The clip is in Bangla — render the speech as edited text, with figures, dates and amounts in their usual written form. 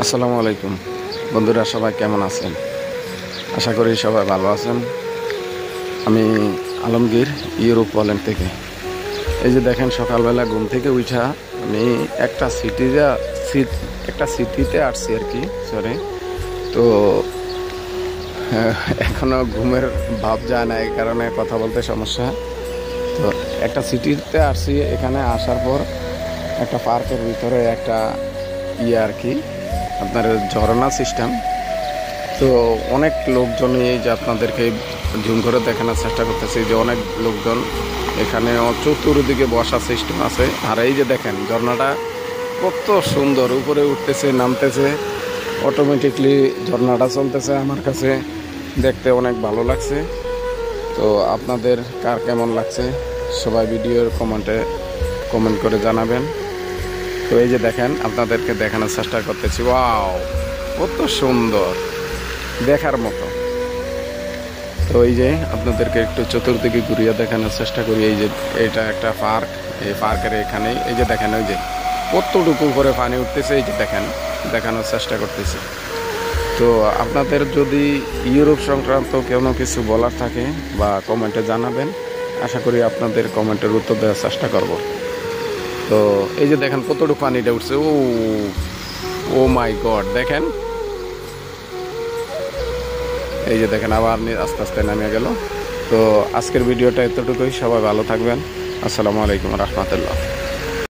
আসসালামু আলাইকুম বন্ধুরা, সবাই কেমন আছেন? আশা করি সবাই ভালো আছেন। আমি আলমগীর, ইউরোপ পোল্যান্ড থেকে। এই যে দেখেন, সকালবেলা ঘুম থেকে উঠা আমি একটা সিটিতে আসছি আর কি, সরি। তো এখনো ঘুমের ভাব যায় না, এই কারণে কথা বলতে সমস্যা। তো একটা সিটিতে আসছি, এখানে আসার পর একটা পার্কের ভিতরে একটা আর কি আপনার ঝর্ণা সিস্টেম। তো অনেক লোকজন, এই যে আপনাদেরকে জুম করে দেখানোর চেষ্টা করতেছি যে অনেক লোকজন এখানে চতুর্দিকে বসার সিস্টেম আছে। আর এই যে দেখেন ঝর্ণাটা কত সুন্দর, উপরে উঠতেছে নামতেছে, অটোমেটিকলি ঝর্ণাটা চলতেছে। আমার কাছে দেখতে অনেক ভালো লাগছে। তো আপনাদের কার কেমন লাগছে সবাই ভিডিওর কমেন্ট করে জানাবেন। তো এই যে দেখেন, আপনাদেরকে দেখানোর চেষ্টা করতেছি। ওয়াও, কত সুন্দর, দেখার মতো। তো এই যে আপনাদেরকে একটু চতুর্দিকে ঘুরিয়ে দেখানোর চেষ্টা করি। এই যে এটা একটা পার্ক, এই পার্কের এখানেই এই যে দেখেন, ওই যে কতটুকু করে পানি উঠতেছে, এই যে দেখেন, দেখানোর চেষ্টা করতেছি। তো আপনাদের যদি ইউরোপ সংক্রান্ত কোনো কিছু বলার থাকে বা কমেন্টে জানাবেন, আশা করি আপনাদের কমেন্টের উত্তর দেওয়ার চেষ্টা করব। তো এই যে দেখেন কতটুকু পানিটা উঠছে। ও মাই গড, দেখেন, এই যে দেখেন আবার আস্তে আস্তে নামিয়ে গেল। তো আজকের ভিডিওটা এতটুকুই। সবাই ভালো থাকবেন। আসসালামু আলাইকুম রহমতুল্লাহ।